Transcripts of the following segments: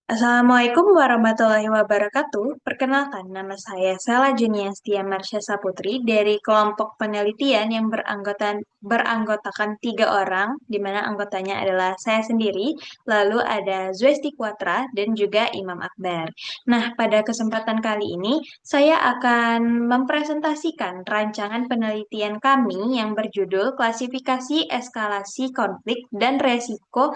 Assalamualaikum warahmatullahi wabarakatuh. Perkenalkan, nama saya Sela Juniastia Marsha Saputri dari kelompok penelitian yang beranggotakan 3 orang, di mana anggotanya adalah saya sendiri, lalu ada Zwesti Kwatra dan juga Imam Akbar. Nah, pada kesempatan kali ini, saya akan mempresentasikan rancangan penelitian kami yang berjudul Klasifikasi Eskalasi Konflik dan Resiko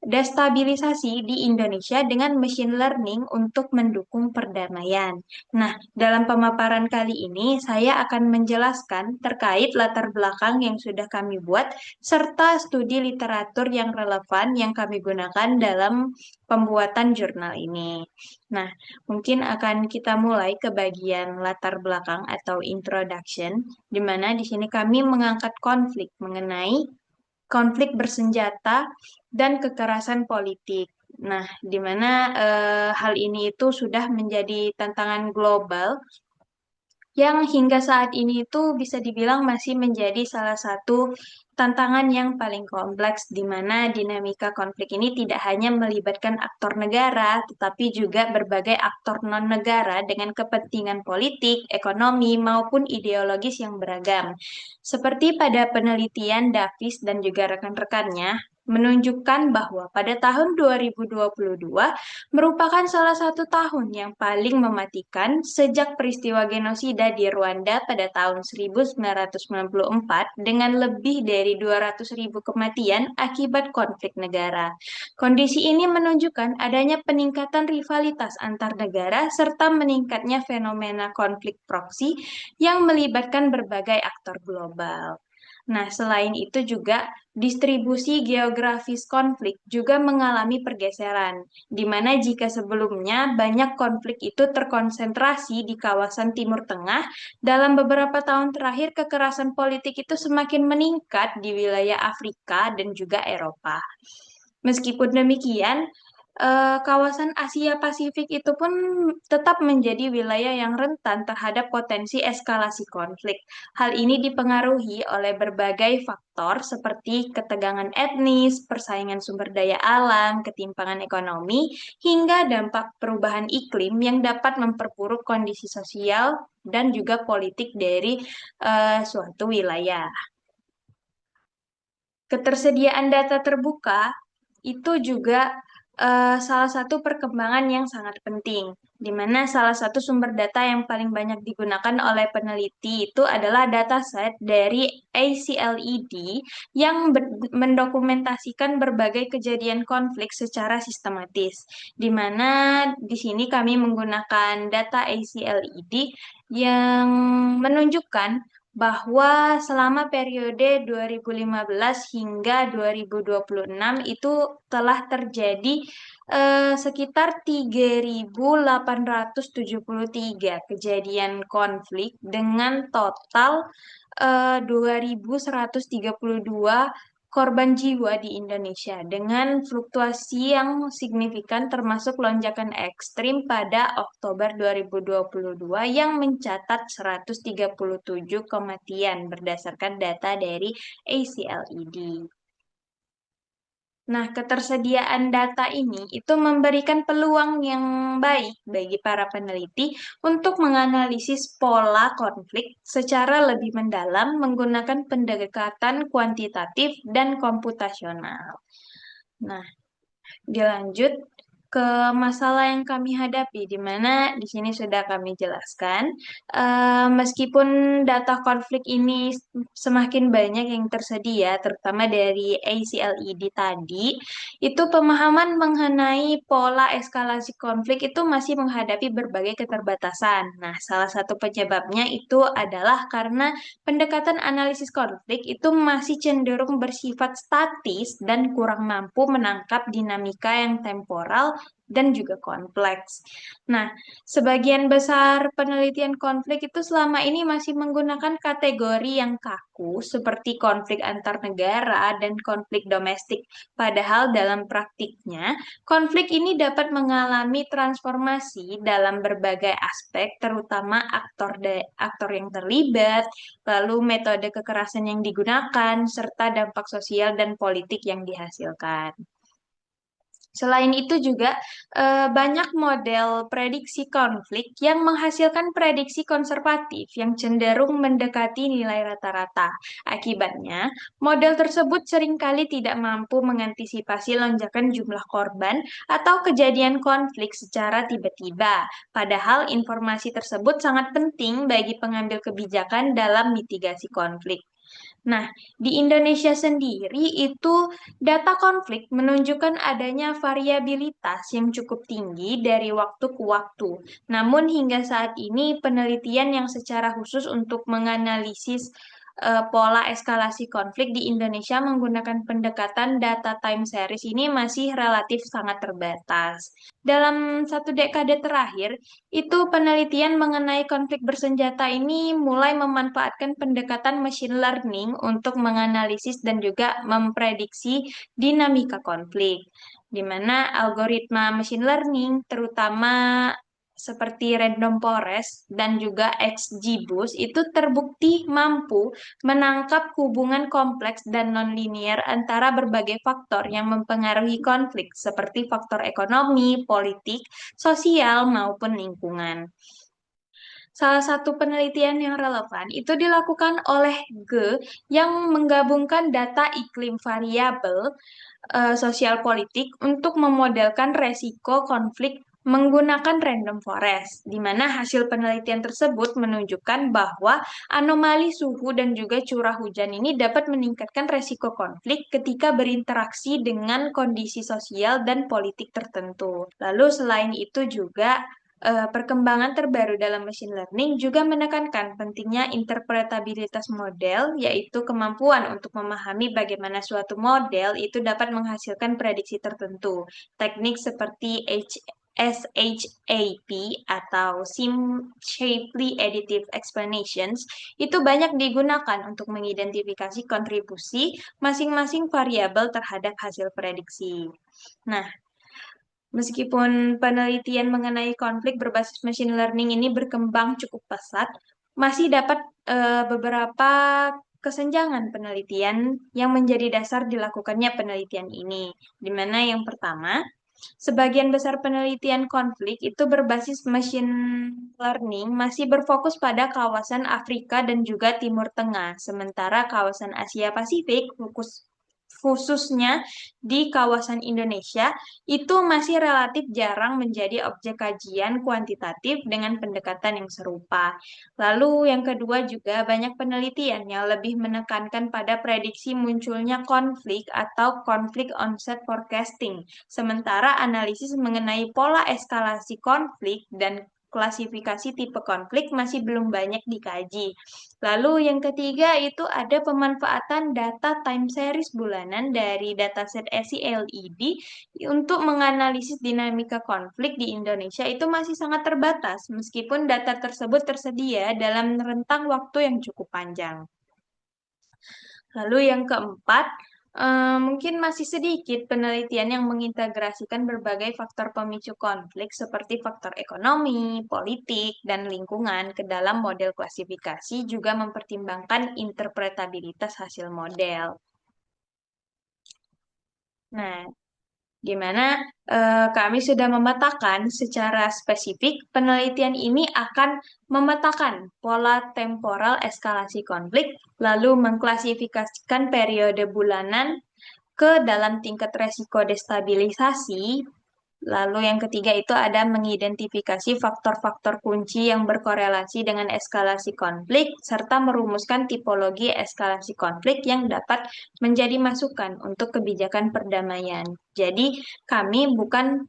Destabilisasi di Indonesia dengan machine learning untuk mendukung perdamaian. Nah, dalam pemaparan kali ini saya akan menjelaskan terkait latar belakang yang sudah kami buat serta studi literatur yang relevan yang kami gunakan dalam pembuatan jurnal ini. Nah, mungkin akan kita mulai ke bagian latar belakang atau introduction, di mana di sini kami mengangkat konflik mengenai konflik bersenjata dan kekerasan politik. Nah, di mana hal ini itu sudah menjadi tantangan global yang hingga saat ini itu bisa dibilang masih menjadi salah satu tantangan yang paling kompleks di mana dinamika konflik ini tidak hanya melibatkan aktor negara, tetapi juga berbagai aktor non-negara dengan kepentingan politik, ekonomi, maupun ideologis yang beragam. Seperti pada penelitian Davis dan juga rekan-rekannya, menunjukkan bahwa pada tahun 2022 merupakan salah satu tahun yang paling mematikan sejak peristiwa genosida di Rwanda pada tahun 1994 dengan lebih dari 200.000 kematian akibat konflik negara. Kondisi ini menunjukkan adanya peningkatan rivalitas antar negara serta meningkatnya fenomena konflik proksi yang melibatkan berbagai aktor global. Nah, selain itu juga distribusi geografis konflik juga mengalami pergeseran, di mana jika sebelumnya banyak konflik itu terkonsentrasi di kawasan Timur Tengah, dalam beberapa tahun terakhir kekerasan politik itu semakin meningkat di wilayah Afrika dan juga Eropa. Meskipun demikian, kawasan Asia Pasifik itu pun tetap menjadi wilayah yang rentan terhadap potensi eskalasi konflik. Hal ini dipengaruhi oleh berbagai faktor seperti ketegangan etnis, persaingan sumber daya alam, ketimpangan ekonomi, hingga dampak perubahan iklim yang dapat memperburuk kondisi sosial dan juga politik dari suatu wilayah. Ketersediaan data terbuka itu juga salah satu perkembangan yang sangat penting, di mana salah satu sumber data yang paling banyak digunakan oleh peneliti itu adalah dataset dari ACLED yang mendokumentasikan berbagai kejadian konflik secara sistematis, di mana di sini kami menggunakan data ACLED yang menunjukkan bahwa selama periode 2015 hingga 2026 itu telah terjadi sekitar 3.873 kejadian konflik dengan total 2.132 korban jiwa di Indonesia dengan fluktuasi yang signifikan termasuk lonjakan ekstrim pada Oktober 2022 yang mencatat 137 kematian berdasarkan data dari ACLED. Nah, ketersediaan data ini itu memberikan peluang yang baik bagi para peneliti untuk menganalisis pola konflik secara lebih mendalam menggunakan pendekatan kuantitatif dan komputasional. Nah, dilanjut ke masalah yang kami hadapi, di mana di sini sudah kami jelaskan, meskipun data konflik ini semakin banyak yang tersedia, terutama dari ACLED tadi, itu pemahaman mengenai pola eskalasi konflik itu masih menghadapi berbagai keterbatasan. Nah, salah satu penyebabnya itu adalah karena pendekatan analisis konflik itu masih cenderung bersifat statis dan kurang mampu menangkap dinamika yang temporal dan juga kompleks. Nah, sebagian besar penelitian konflik itu selama ini masih menggunakan kategori yang kaku seperti konflik antar negara dan konflik domestik. Padahal dalam praktiknya, konflik ini dapat mengalami transformasi dalam berbagai aspek, terutama aktor yang terlibat, lalu metode kekerasan yang digunakan, serta dampak sosial dan politik yang dihasilkan. Selain itu juga banyak model prediksi konflik yang menghasilkan prediksi konservatif yang cenderung mendekati nilai rata-rata. Akibatnya, model tersebut seringkali tidak mampu mengantisipasi lonjakan jumlah korban atau kejadian konflik secara tiba-tiba. Padahal informasi tersebut sangat penting bagi pengambil kebijakan dalam mitigasi konflik. Nah, di Indonesia sendiri itu data konflik menunjukkan adanya variabilitas yang cukup tinggi dari waktu ke waktu. Namun hingga saat ini penelitian yang secara khusus untuk menganalisis pola eskalasi konflik di Indonesia menggunakan pendekatan data time series ini masih relatif sangat terbatas. Dalam satu dekade terakhir, itu penelitian mengenai konflik bersenjata ini mulai memanfaatkan pendekatan machine learning untuk menganalisis dan juga memprediksi dinamika konflik, di mana algoritma machine learning, terutama seperti random forest dan juga XGBoost, itu terbukti mampu menangkap hubungan kompleks dan nonlinear antara berbagai faktor yang mempengaruhi konflik, seperti faktor ekonomi, politik, sosial, maupun lingkungan. Salah satu penelitian yang relevan itu dilakukan oleh Ge yang menggabungkan data iklim variabel sosial politik untuk memodelkan resiko konflik menggunakan random forest, di mana hasil penelitian tersebut menunjukkan bahwa anomali suhu dan juga curah hujan ini dapat meningkatkan resiko konflik ketika berinteraksi dengan kondisi sosial dan politik tertentu. Lalu selain itu juga perkembangan terbaru dalam machine learning juga menekankan pentingnya interpretabilitas model, yaitu kemampuan untuk memahami bagaimana suatu model itu dapat menghasilkan prediksi tertentu. Teknik seperti SHAP atau Shapely Additive Explanations itu banyak digunakan untuk mengidentifikasi kontribusi masing-masing variabel terhadap hasil prediksi. Nah, meskipun penelitian mengenai konflik berbasis machine learning ini berkembang cukup pesat, masih dapat beberapa kesenjangan penelitian yang menjadi dasar dilakukannya penelitian ini. Di mana yang pertama, sebagian besar penelitian konflik itu berbasis machine learning masih berfokus pada kawasan Afrika dan juga Timur Tengah, sementara kawasan Asia Pasifik khususnya di kawasan Indonesia itu masih relatif jarang menjadi objek kajian kuantitatif dengan pendekatan yang serupa. Lalu yang kedua juga banyak penelitian yang lebih menekankan pada prediksi munculnya konflik atau konflik onset forecasting, sementara analisis mengenai pola eskalasi konflik dan klasifikasi tipe konflik masih belum banyak dikaji. Lalu yang ketiga itu ada pemanfaatan data time series bulanan dari dataset SCLED untuk menganalisis dinamika konflik di Indonesia itu masih sangat terbatas meskipun data tersebut tersedia dalam rentang waktu yang cukup panjang. Lalu yang keempat, mungkin masih sedikit penelitian yang mengintegrasikan berbagai faktor pemicu konflik seperti faktor ekonomi, politik, dan lingkungan ke dalam model klasifikasi juga mempertimbangkan interpretabilitas hasil model. Nah, di mana kami sudah memetakan secara spesifik penelitian ini akan memetakan pola temporal eskalasi konflik, lalu mengklasifikasikan periode bulanan ke dalam tingkat resiko destabilisasi. Lalu yang ketiga itu ada mengidentifikasi faktor-faktor kunci yang berkorelasi dengan eskalasi konflik, serta merumuskan tipologi eskalasi konflik yang dapat menjadi masukan untuk kebijakan perdamaian. Jadi kami bukan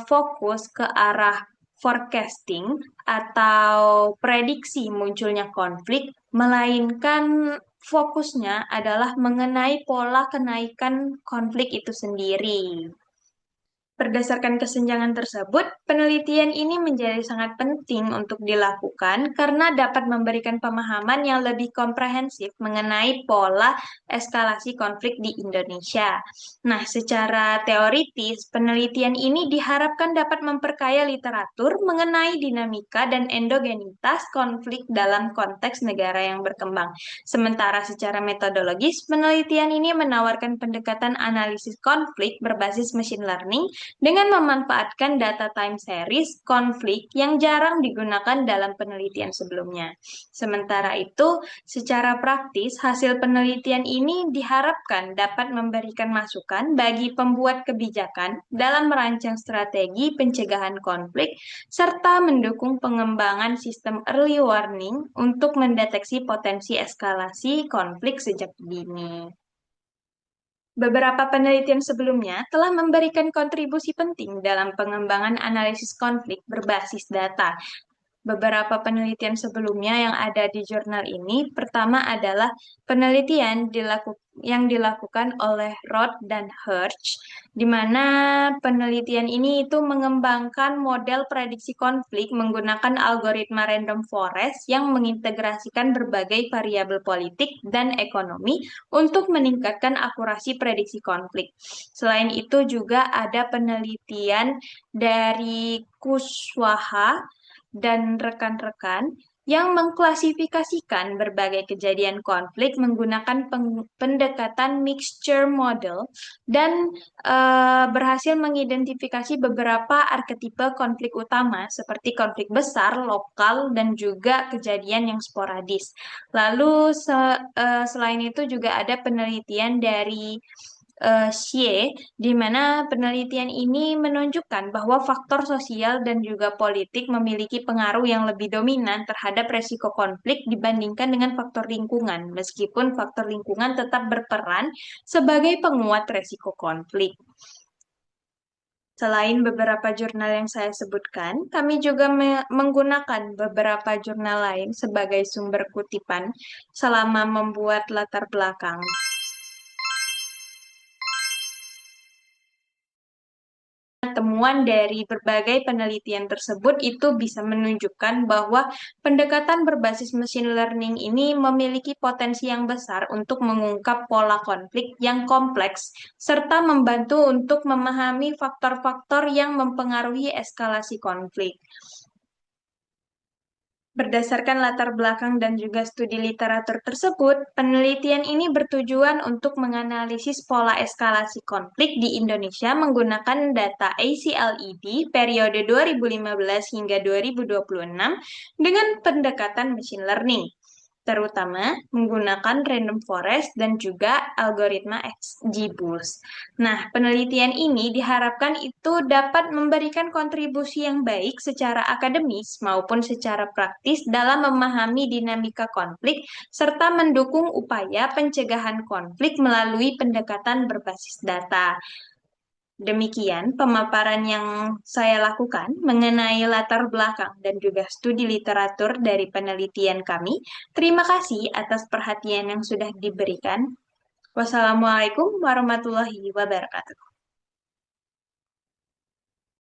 fokus ke arah forecasting atau prediksi munculnya konflik, melainkan fokusnya adalah mengenai pola kenaikan konflik itu sendiri. Berdasarkan kesenjangan tersebut, penelitian ini menjadi sangat penting untuk dilakukan karena dapat memberikan pemahaman yang lebih komprehensif mengenai pola eskalasi konflik di Indonesia. Nah, secara teoritis, penelitian ini diharapkan dapat memperkaya literatur mengenai dinamika dan endogenitas konflik dalam konteks negara yang berkembang. Sementara secara metodologis, penelitian ini menawarkan pendekatan analisis konflik berbasis machine learning dengan memanfaatkan data time series konflik yang jarang digunakan dalam penelitian sebelumnya. Sementara itu, secara praktis, hasil penelitian ini diharapkan dapat memberikan masukan bagi pembuat kebijakan dalam merancang strategi pencegahan konflik serta mendukung pengembangan sistem early warning untuk mendeteksi potensi eskalasi konflik sejak dini. Beberapa penelitian sebelumnya telah memberikan kontribusi penting dalam pengembangan analisis konflik berbasis data. Beberapa penelitian sebelumnya yang ada di jurnal ini, pertama adalah penelitian yang dilakukan oleh Roth dan Hirsch, di mana penelitian ini itu mengembangkan model prediksi konflik menggunakan algoritma random forest yang mengintegrasikan berbagai variabel politik dan ekonomi untuk meningkatkan akurasi prediksi konflik. Selain itu juga ada penelitian dari Kuswaha dan rekan-rekan yang mengklasifikasikan berbagai kejadian konflik menggunakan pendekatan mixture model dan berhasil mengidentifikasi beberapa arketipe konflik utama seperti konflik besar, lokal, dan juga kejadian yang sporadis. Lalu selain itu juga ada penelitian dari Xie, di mana penelitian ini menunjukkan bahwa faktor sosial dan juga politik memiliki pengaruh yang lebih dominan terhadap resiko konflik dibandingkan dengan faktor lingkungan, meskipun faktor lingkungan tetap berperan sebagai penguat resiko konflik. Selain beberapa jurnal yang saya sebutkan, kami juga menggunakan beberapa jurnal lain sebagai sumber kutipan selama membuat latar belakang. Temuan dari berbagai penelitian tersebut itu bisa menunjukkan bahwa pendekatan berbasis machine learning ini memiliki potensi yang besar untuk mengungkap pola konflik yang kompleks, serta membantu untuk memahami faktor-faktor yang mempengaruhi eskalasi konflik. Berdasarkan latar belakang dan juga studi literatur tersebut, penelitian ini bertujuan untuk menganalisis pola eskalasi konflik di Indonesia menggunakan data ACLED periode 2015 hingga 2026 dengan pendekatan machine learning, terutama menggunakan random forest dan juga algoritma XGBoost. Nah, penelitian ini diharapkan itu dapat memberikan kontribusi yang baik secara akademis maupun secara praktis dalam memahami dinamika konflik serta mendukung upaya pencegahan konflik melalui pendekatan berbasis data. Demikian pemaparan yang saya lakukan mengenai latar belakang dan juga studi literatur dari penelitian kami. Terima kasih atas perhatian yang sudah diberikan. Wassalamualaikum warahmatullahi wabarakatuh.